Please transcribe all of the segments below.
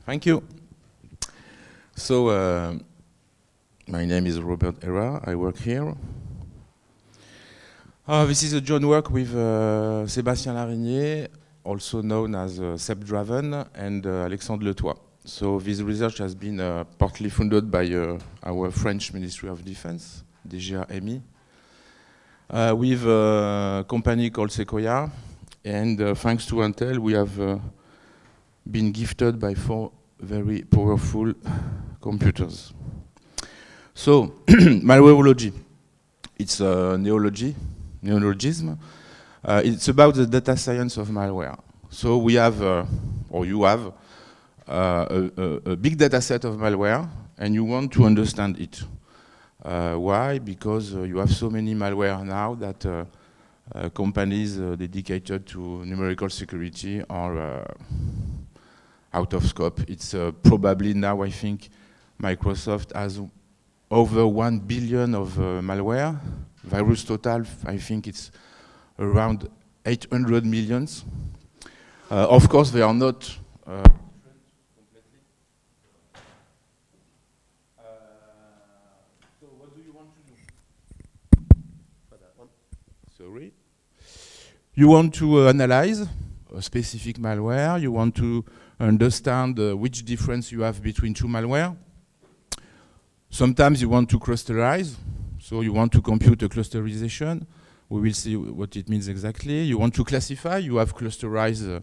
Thank you. So, my name is Robert Hera. I work here. This is a joint work with Sébastien Larigné, also known as Seb Draven, and Alexandre Letoit. So this research has been partly funded by our French Ministry of Defense, DGA-MI, with a company called Sequoia, and thanks to Intel, we have been gifted by 4 very powerful computers. So, malwareology, it's a neologism. It's about the data science of malware. So we have, or you have, a big data set of malware, and you want to understand it. Why? Because you have so many malware now that companies dedicated to numerical security are out of scope. It's probably now, I think, Microsoft has over 1 billion of malware. Virus total, I think it's around 800 millions. Of course, they are not completely. So what do you want to do? Sorry. You want to analyze a specific malware. You want to understand which difference you have between 2 malware. Sometimes you want to clusterize, so you want to compute a clusterization. We will see what it means exactly. You want to classify, you have clusterized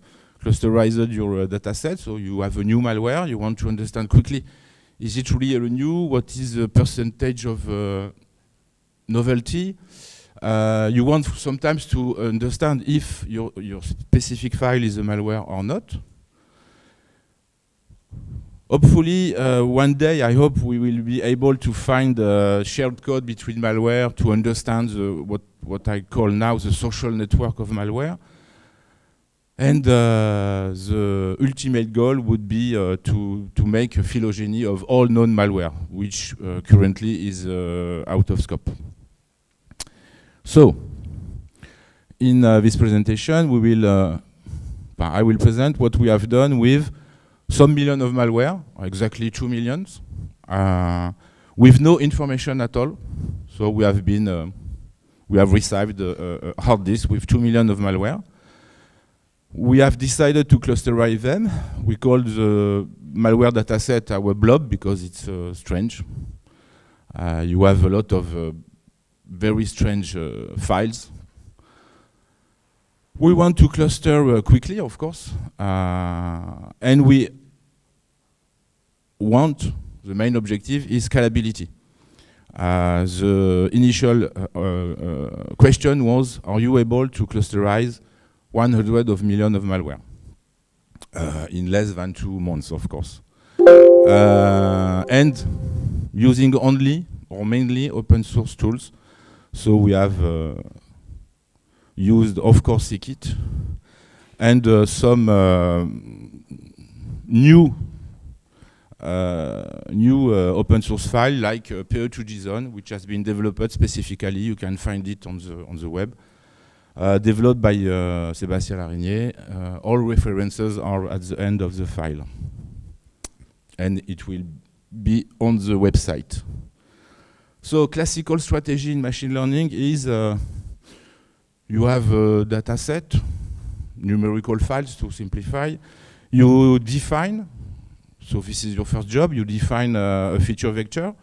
your data set, so you have a new malware. You want to understand quickly, is it really new? What is the percentage of novelty? You want sometimes to understand if your specific file is a malware or not. Hopefully, one day, I hope we will be able to find shared code between malware to understand what I call now the social network of malware. And the ultimate goal would be to make a phylogeny of all known malware, which currently is out of scope. So, in this presentation, I will present what we have done with some million of malware, exactly 2 million, with no information at all. So we have received a hard disk with 2 million of malware. We have decided to clusterize them. We call the malware dataset our blob because it's strange. You have a lot of very strange files. We want to cluster quickly, of course, and we want, the main objective is scalability. The initial question was, are you able to clusterize 100 million of malware in less than 2 months, of course, and using only or mainly open source tools. So we have used, of course, Scikit, and some new open source file like PE2JSON, which has been developed specifically. You can find it on the web. Developed by Sébastien Larigné. All references are at the end of the file, and it will be on the website. So, classical strategy in machine learning is you have a data set, numerical files to simplify. You define, so this is your first job, you define a feature vector.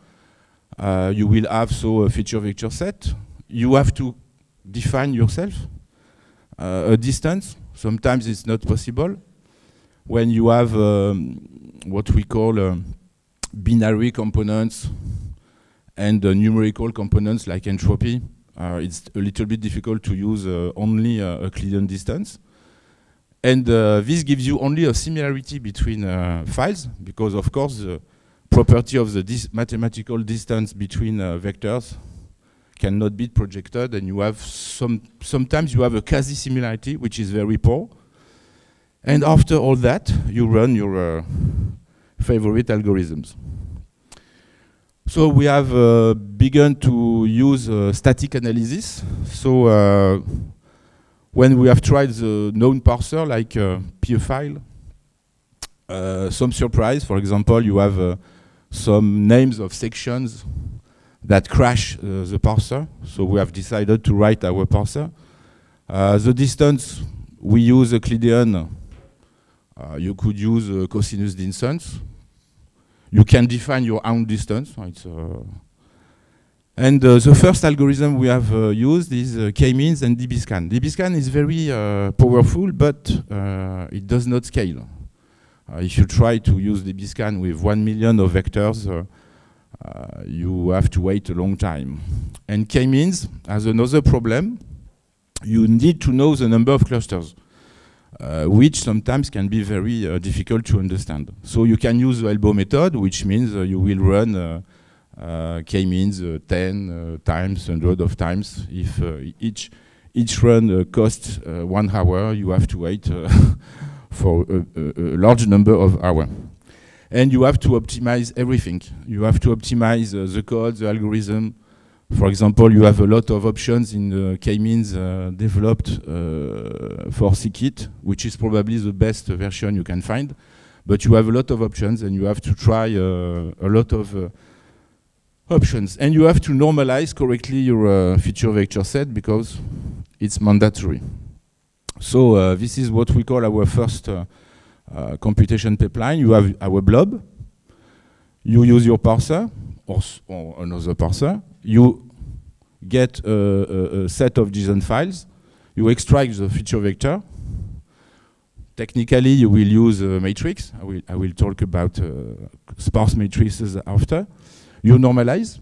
You will have a feature vector set. You have to define yourself a distance. Sometimes it's not possible. When you have what we call binary components and numerical components like entropy, it's a little bit difficult to use only a Euclidean distance. And this gives you only a similarity between files, because of course the property of the mathematical distance between vectors cannot be projected, and you have sometimes you have a quasi-similarity, which is very poor. And after all that, you run your favorite algorithms. So we have begun to use static analysis. So when we have tried the known parser like PeerFile, some surprise. For example, you have some names of sections that crash the parser. So we have decided to write our parser. The distance, we use Euclidean. You could use cosinus distance. You can define your own distance. And the first algorithm we have used is k-means and dbscan. dbscan is very powerful, but it does not scale. If you try to use dbscan with 1 million of vectors, you have to wait a long time. And k-means has another problem. You need to know the number of clusters, which sometimes can be very difficult to understand. So you can use the elbow method, which means you will run k-means 10 times, 100 of times. If each run costs 1 hour, you have to wait for a large number of hours. And you have to optimize everything. You have to optimize the code, the algorithm. For example, you have a lot of options in the k-means developed for scikit, which is probably the best version you can find. But you have a lot of options, and you have to try a lot of options. And you have to normalize correctly your feature vector set because it's mandatory. So this is what we call our first computation pipeline. You have our blob. You use your parser or another parser. You get a set of JSON files. You extract the feature vector. Technically, you will use a matrix. I will talk about sparse matrices after. You normalize,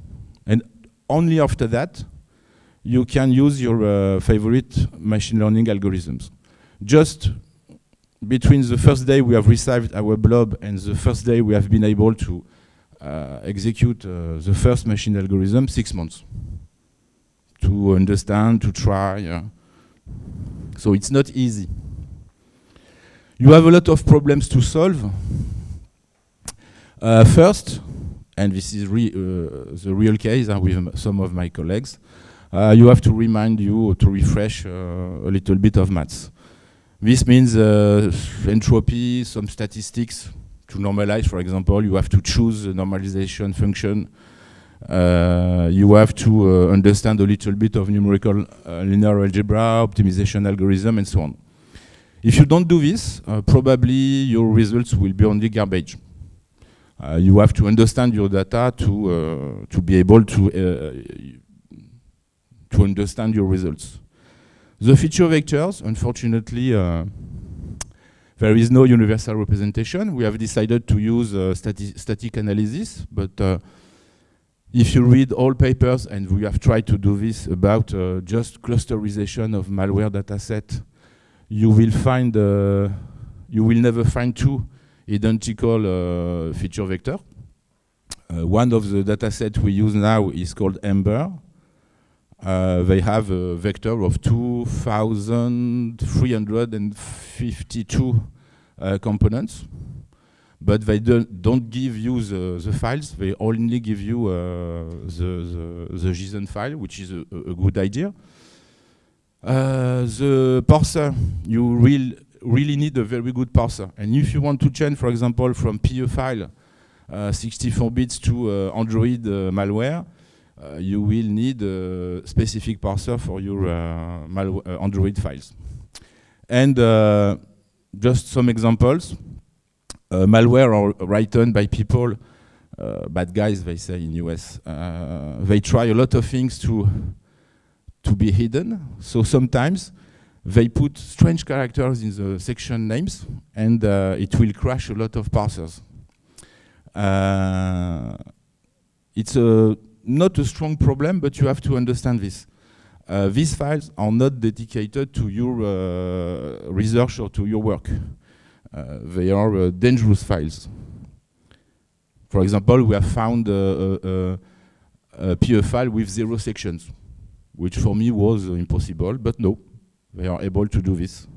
and only after that, you can use your favorite machine learning algorithms. Just between the first day we have received our blob and the first day we have been able to execute the first machine algorithm, 6 months to understand, to try. So it's not easy. You have a lot of problems to solve. First, and this is the real case with some of my colleagues, you have to remind you to refresh a little bit of maths. This means entropy, some statistics to normalize. For example, you have to choose a normalization function. You have to understand a little bit of numerical linear algebra, optimization algorithm, and so on. If you don't do this, probably your results will be only garbage. You have to understand your data to be able to understand your results. The feature vectors, unfortunately, there is no universal representation. We have decided to use static analysis, but if you read all papers, and we have tried to do this about just clusterization of malware dataset, you will never find two identical feature vector. One of the datasets we use now is called Ember. They have a vector of 2,352 components, but they don't give you the files. They only give you the JSON file, which is a good idea. The parser, you really need a very good parser. And if you want to change, for example, from PeerFile 64 bits to Android malware, you will need a specific parser for your Android files. And just some examples. Malware are written by people, bad guys, they say in US. They try a lot of things to be hidden. So sometimes they put strange characters in the section names, and it will crash a lot of parsers. It's not a strong problem, but you have to understand this. These files are not dedicated to your research or to your work. They are dangerous files. For example, we have found a PeerFile file with 0 sections, which for me was impossible, but no, they are able to do this.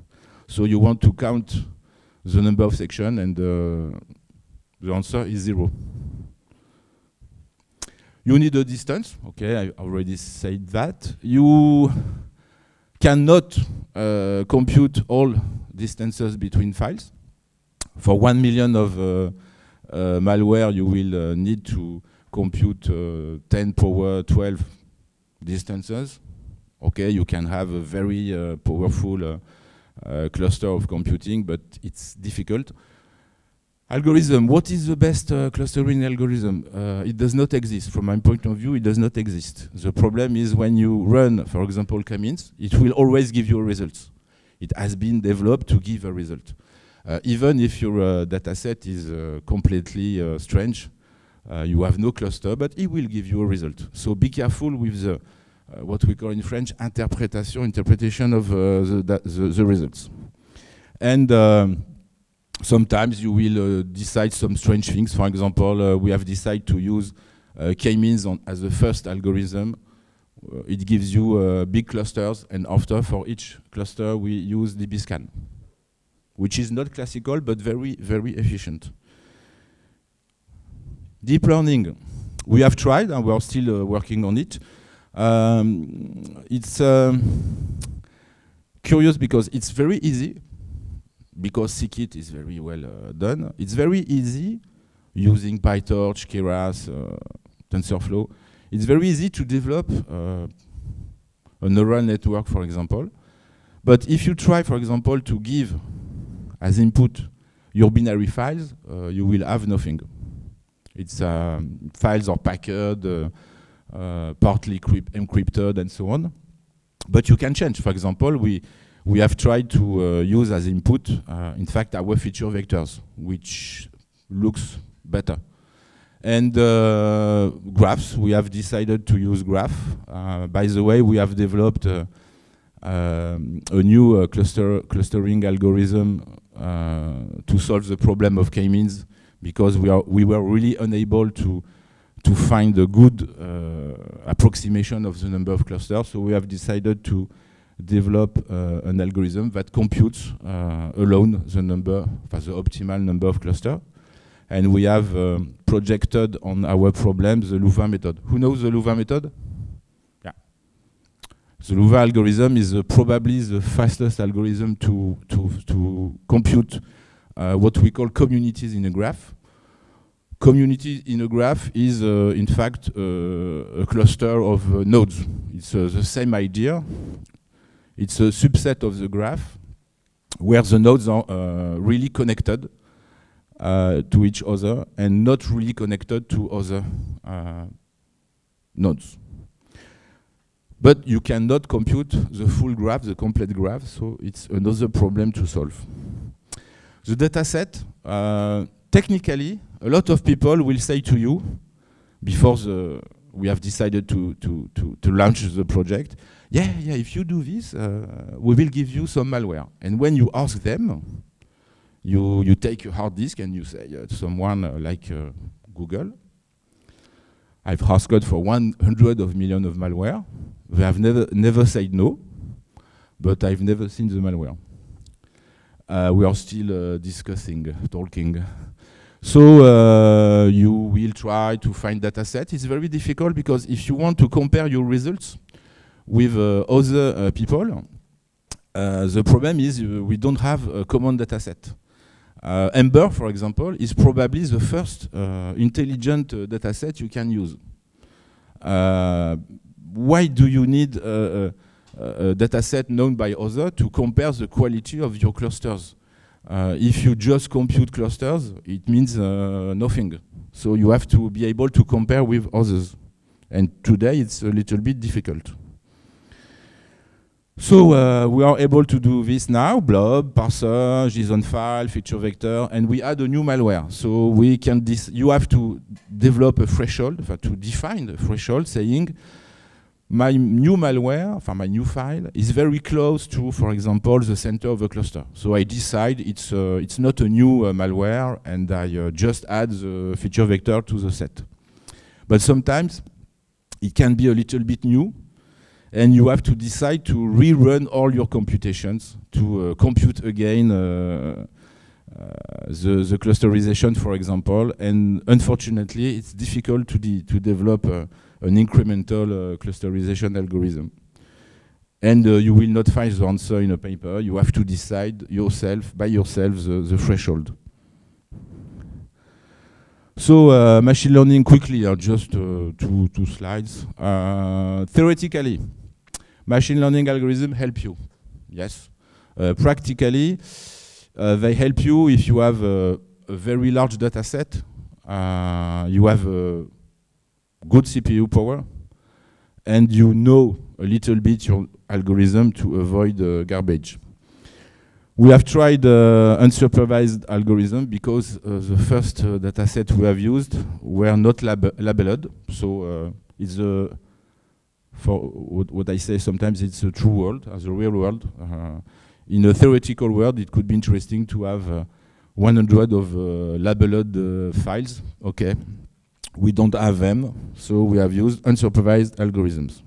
So you want to count the number of sections, and the answer is 0. You need a distance. Okay, I already said that. You cannot compute all distances between files. For 1 million of malware, you will need to compute 10 power 12 distances. Okay, you can have a very powerful cluster of computing, but it's difficult. Algorithm, what is the best clustering algorithm? It does not exist. From my point of view, it does not exist. The problem is when you run, for example, k-means, it will always give you a result. It has been developed to give a result. Even if your data set is completely strange, you have no cluster, but it will give you a result. So be careful with the what we call in French interpretation of the results. And sometimes you will decide some strange things. For example, we have decided to use k-means as the first algorithm. It gives you big clusters, and after, for each cluster, we use dbScan, which is not classical, but very, very efficient. Deep learning, we have tried, and we are still working on it. It's curious because it's very easy, because scikit is very well done. It's very easy using PyTorch, Keras, TensorFlow. It's very easy to develop a neural network, for example. But if you try, for example, to give as input your binary files, you will have nothing. It's files are packed, partly encrypted, and so on. But you can change. For example, we have tried to use as input, in fact, our feature vectors, which looks better. And graphs, we have decided to use graph. By the way, we have developed a new clustering algorithm to solve the problem of k-means, because we were really unable to find a good approximation of the number of clusters. So we have decided to develop an algorithm that computes alone the optimal number of clusters. And we have projected on our problem the Louvain method. Who knows the Louvain method? Yeah. The Louvain algorithm is probably the fastest algorithm to compute what we call communities in a graph. Community in a graph is, in fact, a cluster of nodes. It's the same idea. It's a subset of the graph where the nodes are really connected to each other and not really connected to other nodes. But you cannot compute the full graph, the complete graph, so it's another problem to solve. The data set, technically, a lot of people will say to you, before we have decided to launch the project, yeah, if you do this, we will give you some malware. And when you ask them, you take a hard disk and you say to someone like Google, I've asked for 100 million of malware. They have never said no, but I've never seen the malware. We are still discussing, talking. So you will try to find data set. It's very difficult because if you want to compare your results with other people, the problem is we don't have a common data set. Ember, for example, is probably the first intelligent data set you can use. Why do you need a data set known by others to compare the quality of your clusters? If you just compute clusters, it means nothing. So you have to be able to compare with others. And today it's a little bit difficult. So we are able to do this now, blob, parser, JSON file, feature vector, and we add a new malware. So we can you have to develop a threshold, to define a threshold saying, my new malware, my new file, is very close to, for example, the center of a cluster. So I decide it's not a new malware, and I just add the feature vector to the set. But sometimes it can be a little bit new, and you have to decide to rerun all your computations to compute again the clusterization, for example, and unfortunately, it's difficult to develop an incremental clusterization algorithm. And you will not find the answer in a paper. You have to decide yourself, by yourself, the threshold. So machine learning quickly, just two slides. Theoretically, machine learning algorithms help you, yes. Practically, they help you if you have a very large data set, you have good CPU power, and you know a little bit your algorithm to avoid garbage. We have tried unsupervised algorithm because the first data set we have used were not labeled. So it's for what I say sometimes it's a true world, as a real world. In a theoretical world, it could be interesting to have 100 of labeled files. Okay, we don't have them, so we have used unsupervised algorithms.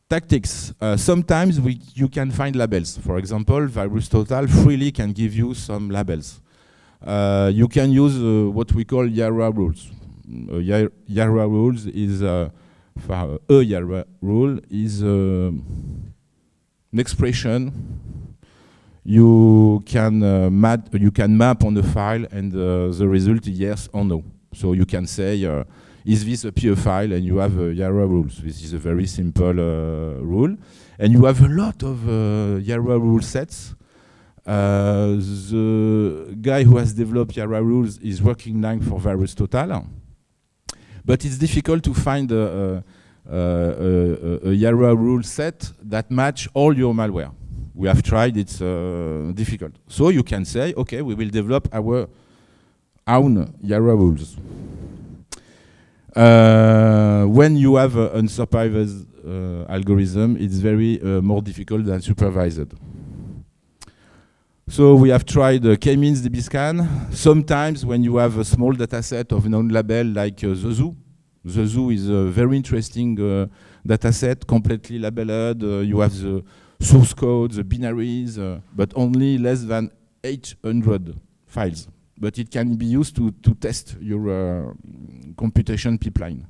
Tactics. Sometimes you can find labels. For example, VirusTotal freely can give you some labels. You can use what we call Yara rules. Yara rules is a Yara rule is an expression you can map on the file, and the result is yes or no. So you can say, is this a PE file? And you have Yara rules. This is a very simple rule. And you have a lot of Yara rule sets. The guy who has developed Yara rules is working now for VirusTotal. But it's difficult to find a Yara rule set that match all your malware. We have tried, it's difficult. So you can say, okay, we will develop our own Yara rules. When you have an unsupervised algorithm, it's very more difficult than supervised. So we have tried K-means DBScan. Sometimes when you have a small data set of known label like the zoo is a very interesting data set, completely labeled. You have the source code, the binaries, but only less than 800 files. But it can be used to test your computation pipeline.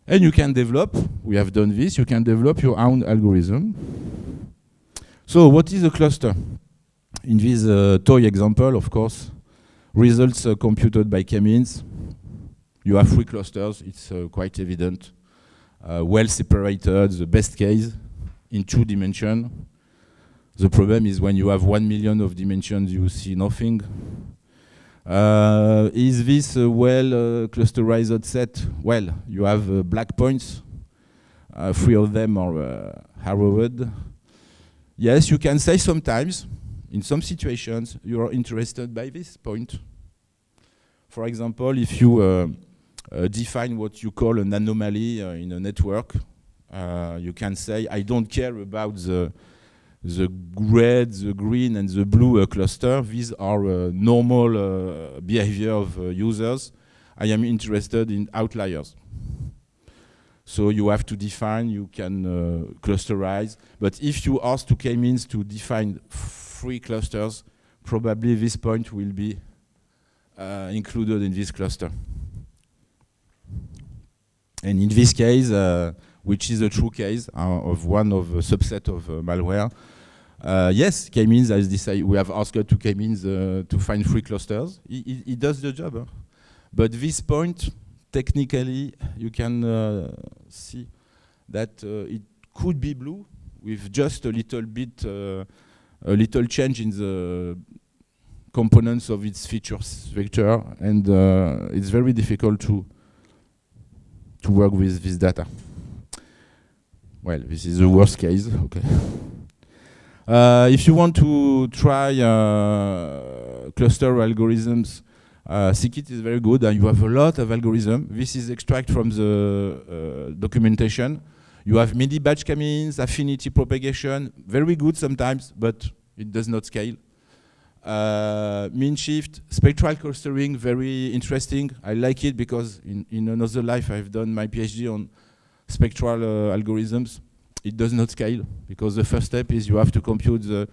And you can develop, we have done this, you can develop your own algorithm. So what is a cluster? In this toy example, of course, results computed by K-means. You have 3 clusters, it's quite evident. Well separated, the best case, in 2 dimensions. The problem is when you have 1 million of dimensions, you see nothing. Is this a well clusterized set? Well, you have black points. 3 of them are arrowed. Yes, you can say sometimes, in some situations, you are interested by this point. For example, if you define what you call an anomaly in a network, you can say, I don't care about the red, the green, and the blue cluster. These are normal behavior of users. I am interested in outliers. So you have to define, you can clusterize. But if you ask to K-means to define 3 clusters, probably this point will be included in this cluster. And in this case, which is a true case of one of a subset of malware, yes, K-means has decided, we have asked to K-means to find 3 clusters. He does the job. But this point, technically, you can see that it could be blue with just a little bit, a little change in the components of its features vector, and it's very difficult to work with this data. Well, this is the worst case, okay. If you want to try cluster algorithms, Scikit is very good, and you have a lot of algorithms. This is extract from the documentation. You have mini batch K-means, affinity propagation, very good sometimes, but it does not scale. Mean shift, spectral clustering, very interesting. I like it because in another life I've done my PhD on spectral algorithms. It does not scale because the first step is you have to compute the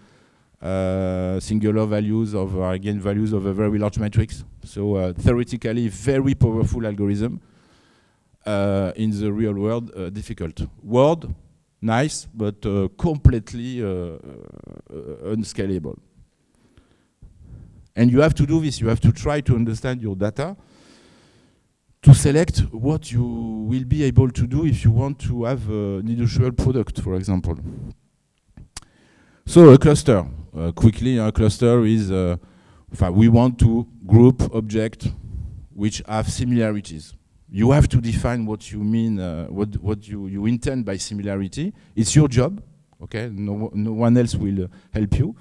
singular values of eigenvalues of a very large matrix. So theoretically, very powerful algorithm. In the real world, difficult. Word, nice, but completely unscalable. And you have to do this. You have to try to understand your data to select what you will be able to do if you want to have an industrial product, for example. So a cluster. Quickly, a cluster is, we want to group objects which have similarities. You have to define what you mean, what you intend by similarity. It's your job, okay? No one else will help you.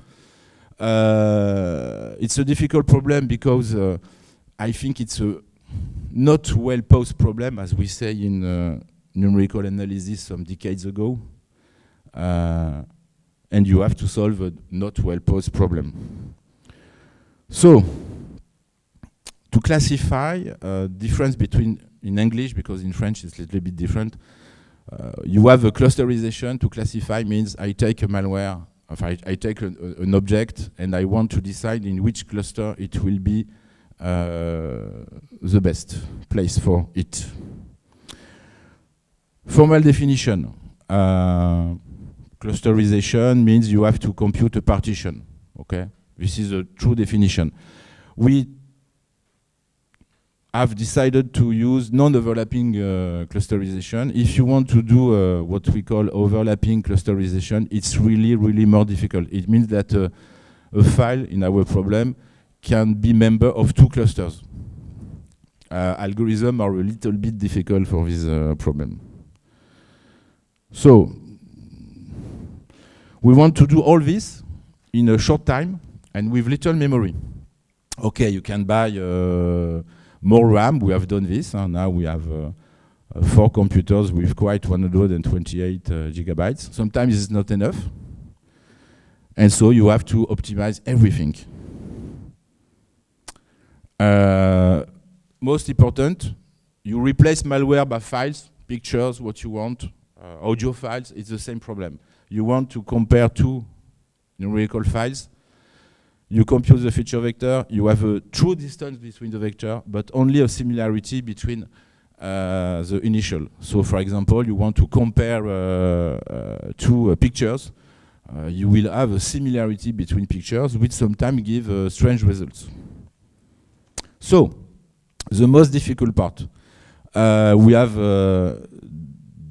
It's a difficult problem because I think it's a not well-posed problem, as we say in numerical analysis some decades ago. And you have to solve a not well-posed problem. So, to classify difference between, in English, because in French it's a little bit different, you have a clusterization. To classify means I take a malware, I take an object, and I want to decide in which cluster it will be the best place for it. Formal definition. Clusterization means you have to compute a partition. Okay, this is a true definition. We have decided to use non-overlapping clusterization. If you want to do what we call overlapping clusterization, it's really, really more difficult. It means that a file in our problem can be member of two clusters. Algorithms are a little bit difficult for this problem. So, we want to do all this in a short time and with little memory. Okay, you can buy more RAM. We have done this. Now we have 4 computers with quite 128 gigabytes. Sometimes it's not enough. And so you have to optimize everything. Most important, you replace malware by files, pictures, what you want, audio files. It's the same problem. You want to compare 2 numerical files. You compute the feature vector. You have a true distance between the vector, but only a similarity between the initial. So, for example, you want to compare 2 pictures. You will have a similarity between pictures, which sometimes give strange results. So, the most difficult part. We have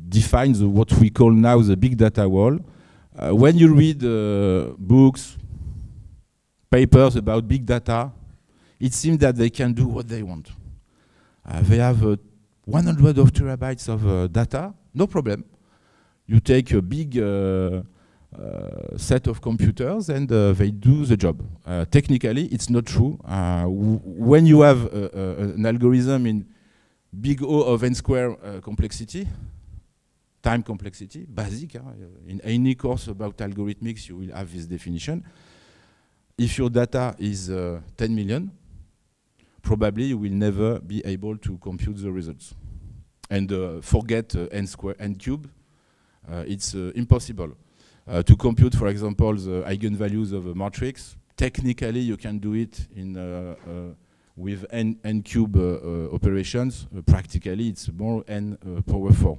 defined what we call now the big data wall. When you read books, papers about big data, it seems that they can do what they want. They have 100 of terabytes of data, no problem. You take a big set of computers and they do the job. Technically, it's not true. When you have an algorithm in big O of n square complexity, time complexity, basic, in any course about algorithmics, you will have this definition. If your data is 10 million, probably you will never be able to compute the results. And forget n square, n cube, it's impossible. To compute, for example, the eigenvalues of a matrix, technically you can do it in, with n cube operations. Practically, it's more n power 4.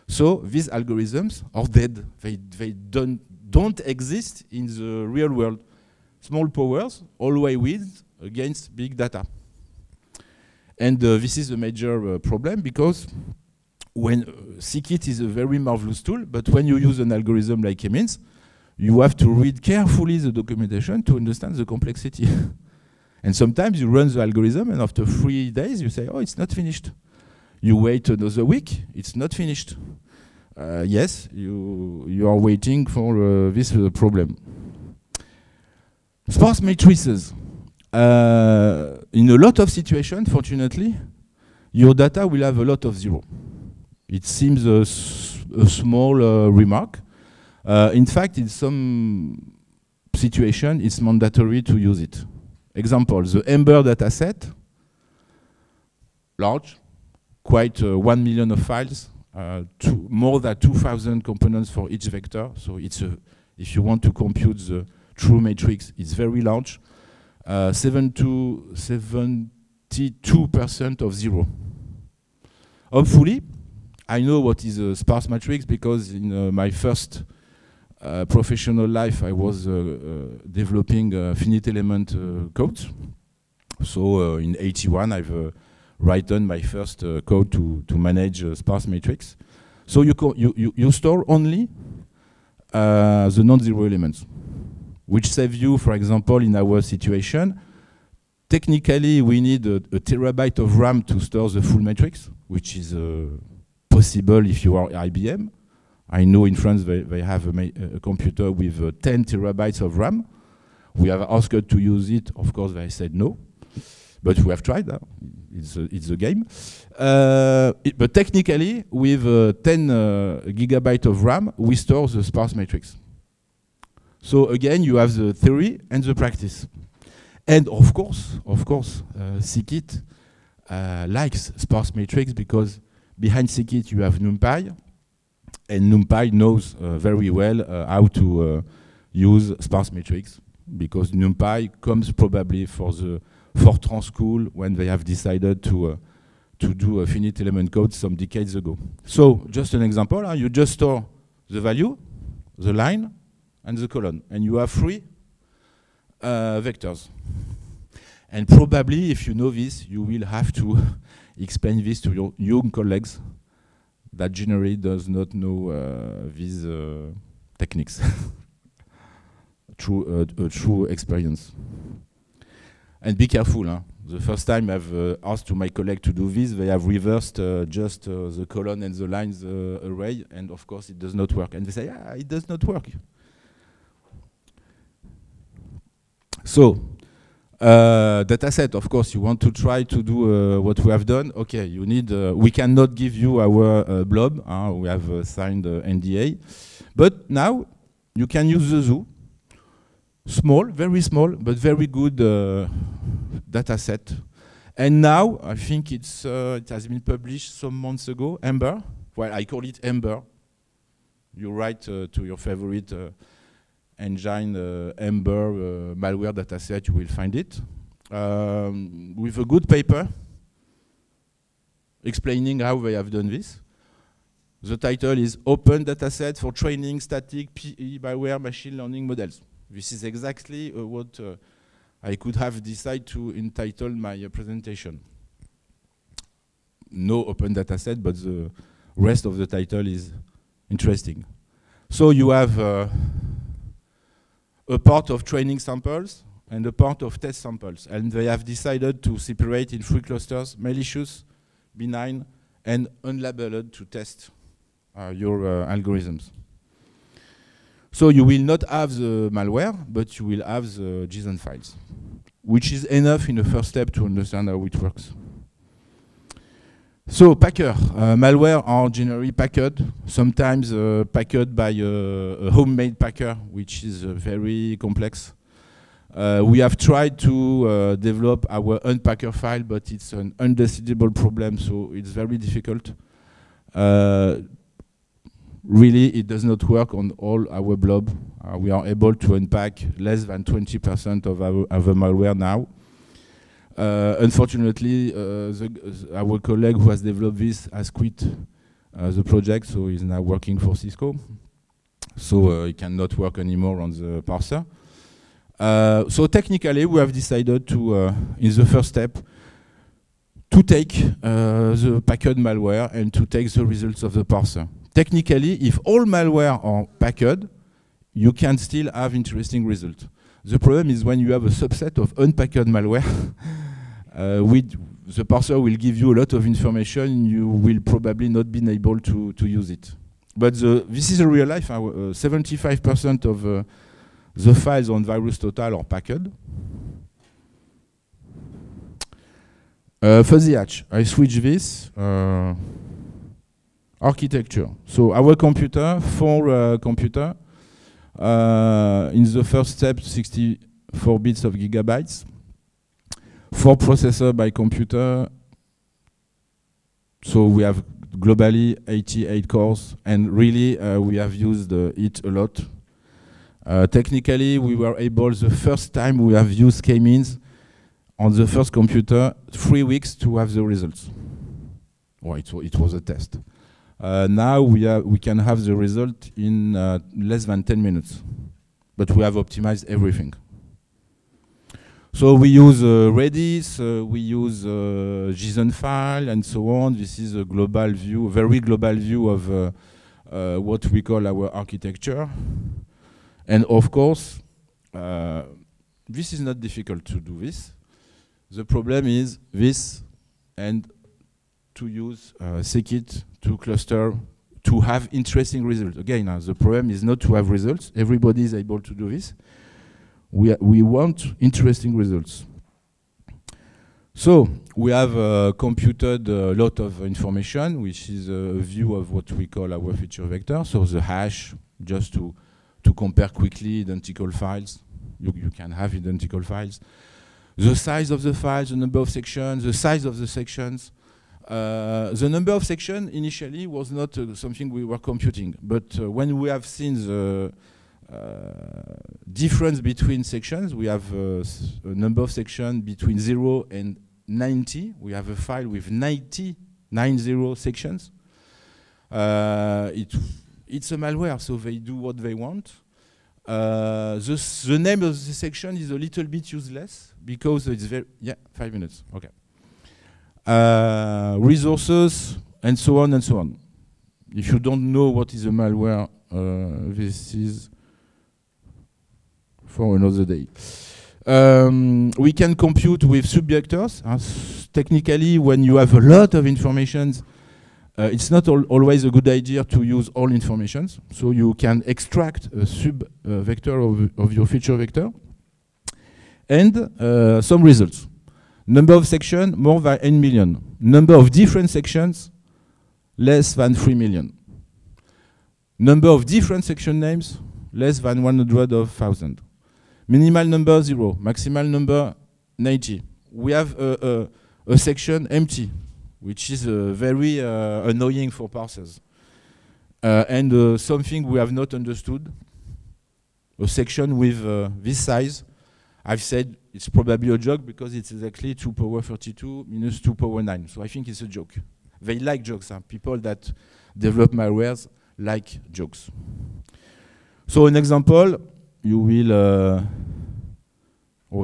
So these algorithms are dead. They don't exist in the real world. Small powers, always wins against big data. And this is a major problem because when Scikit is a very marvelous tool, but when you use an algorithm like K-means, you have to read carefully the documentation to understand the complexity. And sometimes you run the algorithm and after 3 days you say, oh, it's not finished. You wait another week, it's not finished. Yes, you are waiting for this problem. Sparse matrices. In a lot of situations, fortunately, your data will have a lot of zero. It seems a small remark. In fact, in some situation, it's mandatory to use it. Example, the Ember dataset, large, quite 1 million of files, more than 2,000 components for each vector. So it's if you want to compute the true matrix, it's very large. 72% of 0. Hopefully, I know what is a sparse matrix because in my first professional life, I was developing finite element codes. So in 81, I've written my first code to manage sparse matrix. So you store only the non-zero elements, which save you, for example, in our situation. Technically, we need a terabyte of RAM to store the full matrix, which is possible if you are IBM. I know in France they have a computer with 10 terabytes of RAM. We have asked to use it. Of course, they said no. But we have tried. It's a game. But technically, with 10 gigabytes of RAM, we store the sparse matrix. So again, you have the theory and the practice. And of course, Scikit likes sparse matrix because behind Scikit you have NumPy, and NumPy knows very well how to use sparse matrix, because NumPy comes probably for the Fortran school when they have decided to do a finite element code some decades ago. So just an example, you just store the value, the line, and the column, and you have 3 vectors. And probably, if you know this, you will have to explain this to your young colleagues that generally does not know these techniques. True experience. And be careful. Huh? The first time I've asked to my colleague to do this, they have reversed just the column and the lines array, and of course it does not work. And they say, yeah, it does not work. So, dataset, of course, you want to try to do what we have done. Okay, you need, we cannot give you our blob. We have signed NDA. But now, you can use the zoo. Small, but very good dataset. And now, I think it has been published some months ago, Ember. Well, I call it Ember. You write to your favorite engine, Ember malware dataset, you will find it. With a good paper explaining how they have done this. The title is Open Dataset for Training Static PE Malware Machine Learning Models. This is exactly what I could have decided to entitle my presentation. No open dataset, but the rest of the title is interesting. So you have a part of training samples and a part of test samples. And they have decided to separate in 3 clusters, malicious, benign, and unlabeled to test your algorithms. So you will not have the malware, but you will have the JSON files, which is enough in the first step to understand how it works. So packer, malware are generally packed, sometimes packed by a homemade packer, which is very complex. We have tried to develop our unpacker file, but it's an undecidible problem, so it's very difficult. Really, it does not work on all our blob. We are able to unpack less than 20% of our malware now. Unfortunately, our colleague who has developed this has quit the project, so he's now working for Cisco. So he cannot work anymore on the parser. So technically, we have decided to, in the first step, to take the packed malware and to take the results of the parser. Technically, if all malware are packed, you can still have interesting results. The problem is when you have a subset of unpacked malware, the parser will give you a lot of information, you will probably not be able to use it. But this is a real life. 75% of the files on VirusTotal are packed. Fuzzy Hatch, I switch this. Architecture. So our computer, 4 computer. In the first step, 64 bits of gigabytes. 4 processors by computer. So we have globally 88 cores, and really we have used it a lot. Technically, we were able, the first time we have used k-means on the first computer, 3 weeks to have the results. Well, it was a test. Now we can have the result in less than 10 minutes, but we have optimized everything. So we use Redis, we use JSON file, and so on. This is a global view, a very global view of what we call our architecture. And of course, this is not difficult to do this. The problem is this, and to use Scikit to cluster, to have interesting results. Again, the problem is not to have results. Everybody is able to do this. We want interesting results. So we have computed a lot of information, which is a view of what we call our feature vector. So the hash, just to compare quickly identical files. You can have identical files. The size of the files, the number of sections, the size of the sections. The number of sections initially was not something we were computing, but when we have seen the difference between sections, we have a number of sections between 0 and 90. We have a file with 90 sections. It's a malware, so they do what they want. The name of the section is a little bit useless because it's very, 5 minutes, okay. Resources, and so on and so on. If you don't know what is a malware, this is for another day. We can compute with subvectors. Technically, when you have a lot of information, it's not always a good idea to use all informations. So you can extract a sub-vector of your feature vector. And some results. Number of sections, more than 8 million. Number of different sections, less than 3 million. Number of different section names, less than 100,000. Minimal number, 0. Maximal number, 90. We have a section empty, which is very annoying for parsers. And something we have not understood, a section with this size, I've said it's probably a joke because it's exactly 2 power 32 minus 2 power 9. So I think it's a joke. They like jokes. People that develop malwares like jokes. So an example, you will,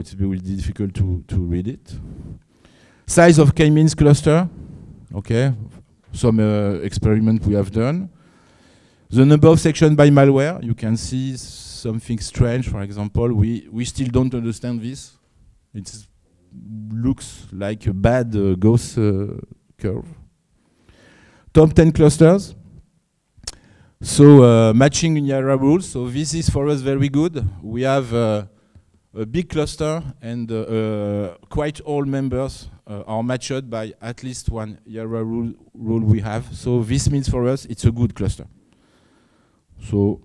it's very difficult to read it. Size of k-means cluster, okay. Some experiment we have done. The number of sections by malware, you can see something strange. For example, we still don't understand this. It looks like a bad Gauss curve. Top 10 clusters. So matching Yara rules. So this is for us very good. We have a big cluster, and quite all members are matched by at least one Yara rule we have. So this means for us it's a good cluster. So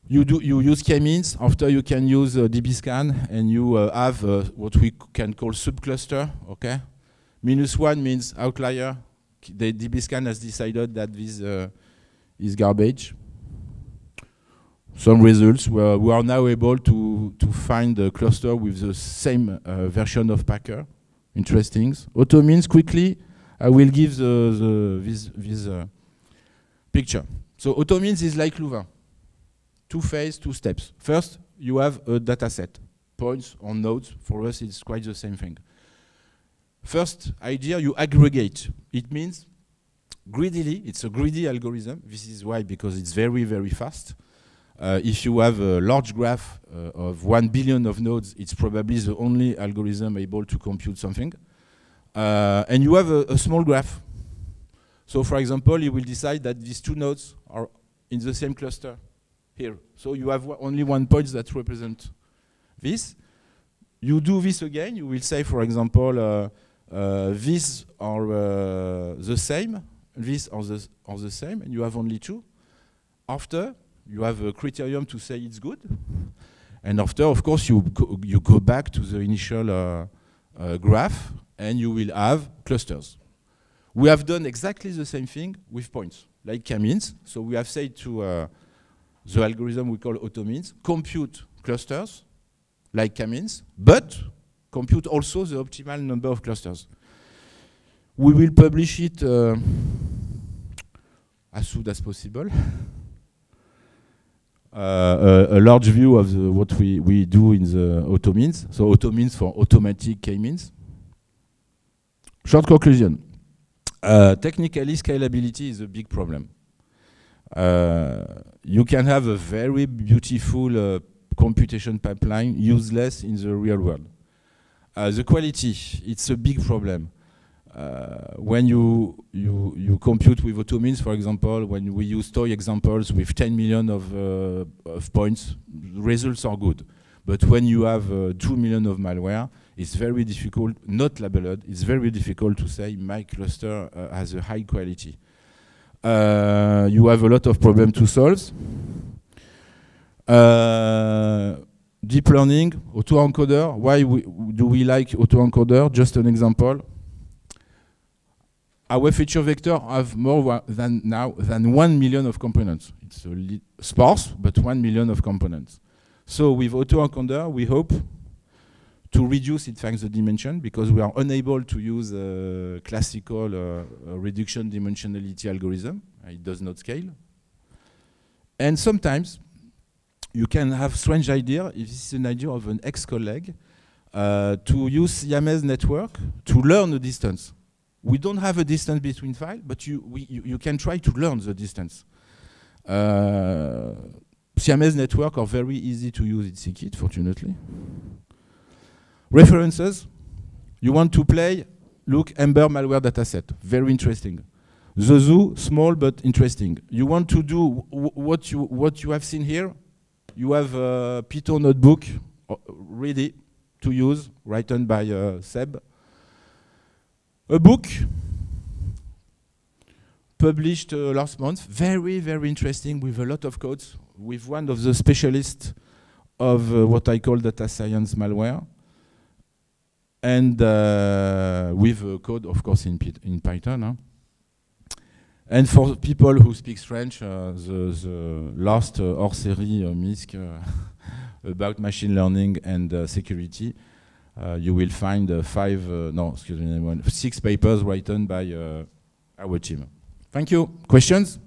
you use k-means. After you can use dbscan, and you have what we can call subcluster. Okay, -1 means outlier. The dbscan has decided that this is garbage. Some results where we are now able to find a cluster with the same version of Packer. Interesting. Auto means quickly. I will give this picture. So auto means is like Louvain. 2 phases, 2 steps. First, you have a data set. Points or nodes. For us, it's quite the same thing. First idea, you aggregate. It means greedily. It's a greedy algorithm. This is why, because it's very, very fast. If you have a large graph of 1 billion of nodes, it's probably the only algorithm able to compute something. And you have a small graph. So for example, you will decide that these 2 nodes are in the same cluster here. So you have only 1 point that represents this. You do this again. You will say, for example, these are the same, these are the same, and you have only 2. After, you have a criterion to say it's good. And after, of course, you go back to the initial graph, and you will have clusters. We have done exactly the same thing with points, like k-means. So we have said to the algorithm we call automins, compute clusters like k-means, but compute also the optimal number of clusters. We will publish it as soon as possible. A large view of what we do in the automins. So automins for automatic k-means. Short conclusion. Technically, scalability is a big problem. You can have a very beautiful computation pipeline useless in the real world. The quality, it's a big problem. When you compute with automins, for example, when we use toy examples with 10 million of points, results are good. But when you have 2 million of malware, it's very difficult, not labeled, it's very difficult to say my cluster has a high quality. You have a lot of problems to solve. Deep learning, autoencoder. Why do we like autoencoder? Just an example. Our feature vector have more than 1 million of components. It's sparse, but 1 million of components. So with autoencoder, we hope to reduce, in fact, the dimension, because we are unable to use a classical reduction dimensionality algorithm. It does not scale. And sometimes you can have strange idea, if this is an idea of an ex-colleague, to use Siamese network to learn a distance. We don't have a distance between files, but you can try to learn the distance. Siamese network are very easy to use in Scikit, fortunately. References. You want to play, look, Ember malware dataset. Very interesting. The zoo, small but interesting. You want to do what you have seen here. You have a Python notebook ready to use, written by Seb. A book published last month, very, very interesting, with a lot of codes, with one of the specialists of what I call data science malware, and with a code, of course, in Python. Huh? And for people who speak French, the last hors-série MISC about machine learning and security, you will find 6 papers written by our team. Thank you. Questions?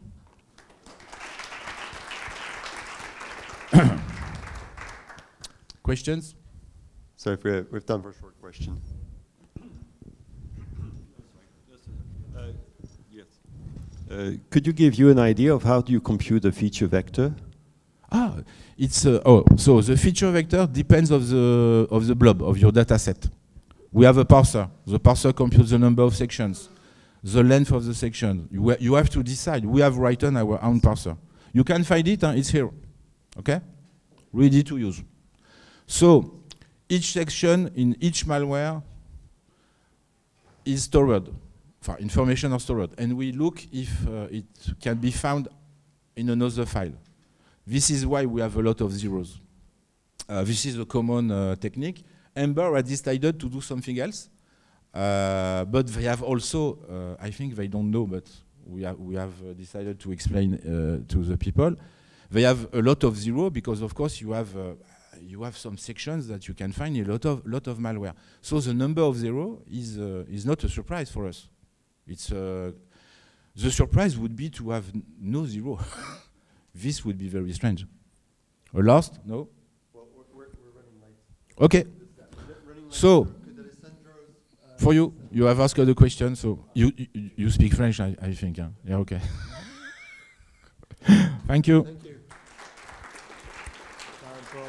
Questions? So if we've time for a short question. Could you give you an idea of how do you compute a feature vector? It's so the feature vector depends of the blob of your data set. We have a parser. The parser computes the number of sections, the length of the section. You have to decide. We have written our own parser. You can find it, it's here. Okay? Ready to use. So each section in each malware is stored. Information are stored. And we look if it can be found in another file. This is why we have a lot of zeros. This is a common technique. Ember has decided to do something else. But they have also, I think they don't know, but we have decided to explain to the people. They have a lot of zero because, of course, you have some sections that you can find a lot of malware. So the number of zero is not a surprise for us. It's the surprise would be to have no zero. This would be very strange. A last? No? Well, we're running late. Okay. So, for you, you have asked the question, so you speak French, I think. Huh? Yeah, okay. Thank you. Thank you. Time for